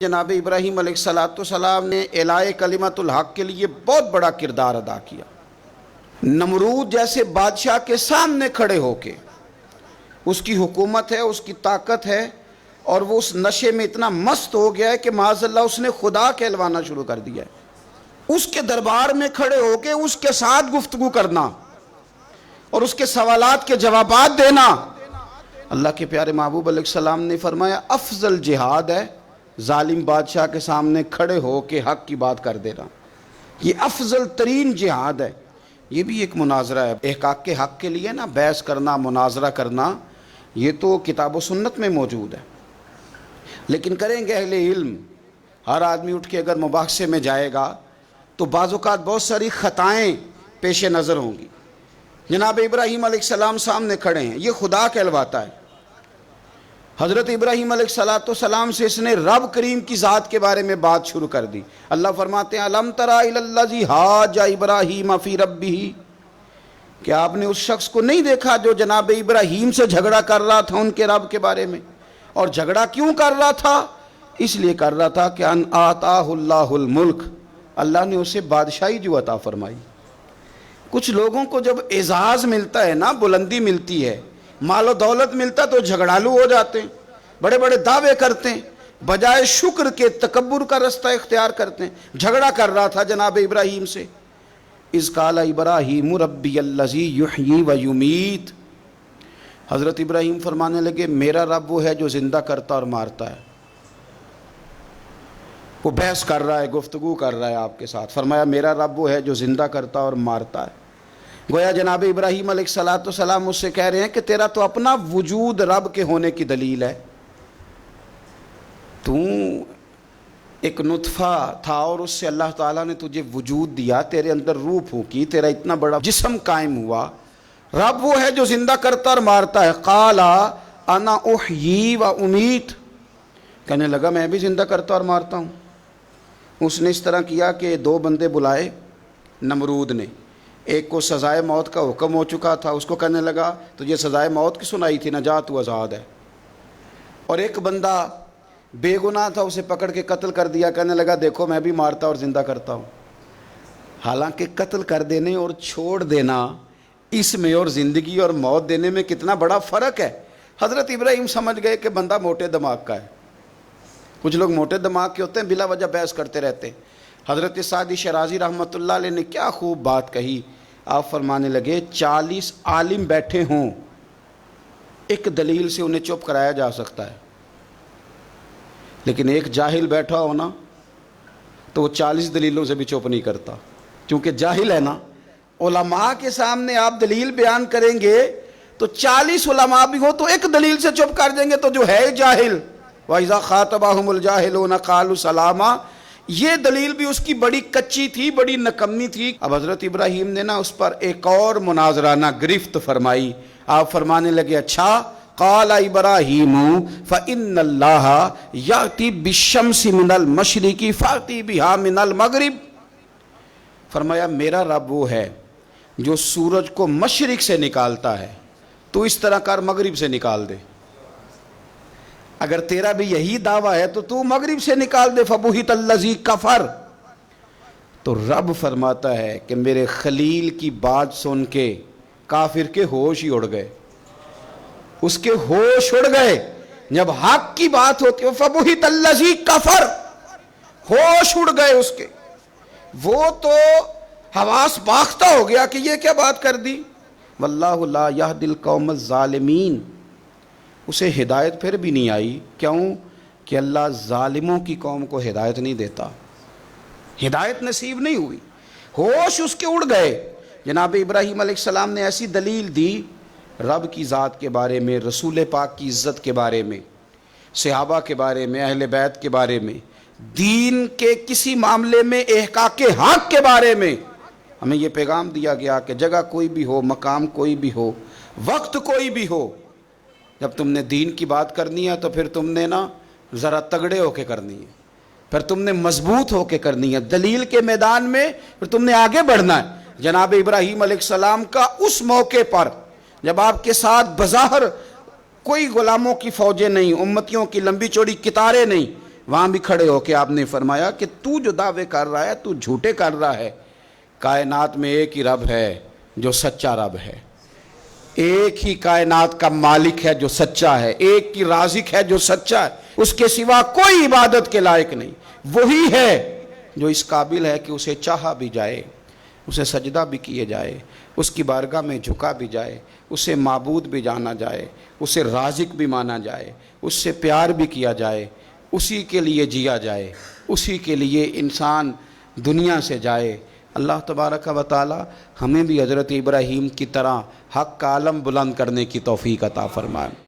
جناب ابراہیم علیہ السلام نے اعلاء کلمت الحق کے لیے بہت بڑا کردار ادا کیا۔ نمرود جیسے بادشاہ کے سامنے کھڑے ہو کے، اس کی حکومت ہے، اس کی طاقت ہے، اور وہ اس نشے میں اتنا مست ہو گیا ہے کہ معاذ اللہ اس نے خدا کہلوانا شروع کر دیا ہے۔ اس کے دربار میں کھڑے ہو کے اس کے ساتھ گفتگو کرنا اور اس کے سوالات کے جوابات دینا، اللہ کے پیارے محبوب علیہ السلام نے فرمایا افضل جہاد ہے ظالم بادشاہ کے سامنے کھڑے ہو کے حق کی بات کر دینا۔ یہ افضل ترین جہاد ہے۔ یہ بھی ایک مناظرہ ہے احقاق کے حق کے لیے نا، بحث کرنا، مناظرہ کرنا، یہ تو کتاب و سنت میں موجود ہے، لیکن کریں گے اہل علم۔ ہر آدمی اٹھ کے اگر مباحثے میں جائے گا تو بعض اوقات بہت ساری خطائیں پیش نظر ہوں گی۔ جناب ابراہیم علیہ السلام سامنے کھڑے ہیں، یہ خدا کہلواتا ہے۔ حضرت ابراہیم علیہ السلام سے اس نے رب کریم کی ذات کے بارے میں بات شروع کر دی۔ اللہ فرماتے ہیں الم تری الی الذی حاج ابراہیم فی ربہ، کہ آپ نے اس شخص کو نہیں دیکھا جو جناب ابراہیم سے جھگڑا کر رہا تھا ان کے رب کے بارے میں؟ اور جھگڑا کیوں کر رہا تھا؟ اس لیے کر رہا تھا کہ ان آتاہ اللہ الملک، اللہ نے اسے بادشاہی جو عطا فرمائی۔ کچھ لوگوں کو جب اعزاز ملتا ہے نا، بلندی ملتی ہے، مال و دولت ملتا تو جھگڑالو ہو جاتے ہیں، بڑے بڑے دعوے کرتے ہیں، بجائے شکر کے تکبر کا رستہ اختیار کرتے ہیں۔ جھگڑا کر رہا تھا جناب ابراہیم سے۔ اذ قال ابراہیم ربی الذی یحیی و یمیت، حضرت ابراہیم فرمانے لگے میرا رب وہ ہے جو زندہ کرتا اور مارتا ہے۔ وہ بحث کر رہا ہے، گفتگو کر رہا ہے آپ کے ساتھ، فرمایا میرا رب وہ ہے جو زندہ کرتا اور مارتا ہے۔ گویا جناب ابراہیم علیہ السلام اس سے کہہ رہے ہیں کہ تیرا تو اپنا وجود رب کے ہونے کی دلیل ہے۔ تو ایک نطفہ تھا اور اس سے اللہ تعالیٰ نے تجھے وجود دیا، تیرے اندر روح پھونکی، تیرا اتنا بڑا جسم قائم ہوا۔ رب وہ ہے جو زندہ کرتا اور مارتا ہے۔ قال انا احیی و امیت، کہنے لگا میں بھی زندہ کرتا اور مارتا ہوں۔ اس نے اس طرح کیا کہ دو بندے بلائے نمرود نے، ایک کو سزائے موت کا حکم ہو چکا تھا، اس کو کہنے لگا تجھے سزائے موت کی سنائی تھی، نجات تو آزاد ہے۔ اور ایک بندہ بے گناہ تھا، اسے پکڑ کے قتل کر دیا، کہنے لگا دیکھو میں بھی مارتا اور زندہ کرتا ہوں۔ حالانکہ قتل کر دینے اور چھوڑ دینا، اس میں اور زندگی اور موت دینے میں کتنا بڑا فرق ہے۔ حضرت ابراہیم سمجھ گئے کہ بندہ موٹے دماغ کا ہے۔ کچھ لوگ موٹے دماغ کے ہوتے ہیں، بلا وجہ بحث کرتے رہتے ہیں۔ حضرت سعدی شرازی رحمۃ اللہ علیہ نے کیا خوب بات کہی، آپ فرمانے لگے 40 عالم بیٹھے ہوں، ایک دلیل سے انہیں چپ کرایا جا سکتا ہے، لیکن ایک جاہل بیٹھا ہو نا تو وہ 40 دلیلوں سے بھی چپ نہیں کرتا، کیونکہ جاہل ہے نا۔ علماء کے سامنے آپ دلیل بیان کریں گے تو 40 علماء بھی ہو تو ایک دلیل سے چپ کر دیں گے تو جو ہے جاہل، وَإِذَا خَاطَبَهُمُ الْجَاهِلُونَ قَالُوا سَلَامًا، یہ دلیل بھی اس کی بڑی کچی تھی، بڑی نکمی تھی۔ اب حضرت ابراہیم نے نا اس پر ایک اور مناظرانہ گرفت فرمائی۔ آپ فرمانے لگے اچھا، قال ابراہیم فإن اللہ یأتی بالشمس من المشرق فأتی بہا من المغرب، فرمایا میرا رب وہ ہے جو سورج کو مشرق سے نکالتا ہے، تو اس طرح کر مغرب سے نکال دے۔ اگر تیرا بھی یہی دعویٰ ہے تو مغرب سے نکال دے۔ فبہت الذی کفر، تو رب فرماتا ہے کہ میرے خلیل کی بات سن کے کافر کے ہوش ہی اڑ گئے، اس کے ہوش اڑ گئے۔ جب حق کی بات ہوتی ہے فبہت الذی کفر، ہوش اڑ گئے اس کے، وہ تو حواس باختہ ہو گیا کہ یہ کیا بات کر دی۔ واللہ لا یہدی القوم الظالمین، اسے ہدایت پھر بھی نہیں آئی، کیوں کہ اللہ ظالموں کی قوم کو ہدایت نہیں دیتا، ہدایت نصیب نہیں ہوئی، ہوش اس کے اڑ گئے۔ جناب ابراہیم علیہ السلام نے ایسی دلیل دی رب کی ذات کے بارے میں، رسول پاک کی عزت کے بارے میں، صحابہ کے بارے میں، اہل بیت کے بارے میں، دین کے کسی معاملے میں احقاق حق کے بارے میں۔ ہمیں یہ پیغام دیا گیا کہ جگہ کوئی بھی ہو، مقام کوئی بھی ہو، وقت کوئی بھی ہو، جب تم نے دین کی بات کرنی ہے تو پھر تم نے نا ذرا تگڑے ہو کے کرنی ہے، پھر تم نے مضبوط ہو کے کرنی ہے، دلیل کے میدان میں پھر تم نے آگے بڑھنا ہے۔ جناب ابراہیم علیہ السلام کا اس موقع پر جب آپ کے ساتھ بظاہر کوئی غلاموں کی فوجیں نہیں، امتیوں کی لمبی چوڑی قطاریں نہیں، وہاں بھی کھڑے ہو کے آپ نے فرمایا کہ تو جو دعوے کر رہا ہے تو جھوٹے کر رہا ہے، کائنات میں ایک ہی رب ہے جو سچا رب ہے، ایک ہی کائنات کا مالک ہے جو سچا ہے، ایک ہی رازق ہے جو سچا ہے، اس کے سوا کوئی عبادت کے لائق نہیں، وہی ہے جو اس قابل ہے کہ اسے چاہا بھی جائے، اسے سجدہ بھی کیے جائے، اس کی بارگاہ میں جھکا بھی جائے، اسے معبود بھی جانا جائے، اسے رازق بھی مانا جائے، اس سے پیار بھی کیا جائے، اسی کے لیے جیا جائے، اسی کے لیے انسان دنیا سے جائے۔ اللہ تبارک و تعالی ہمیں بھی حضرت ابراہیم کی طرح حق کا علم بلند کرنے کی توفیق عطا فرمائے۔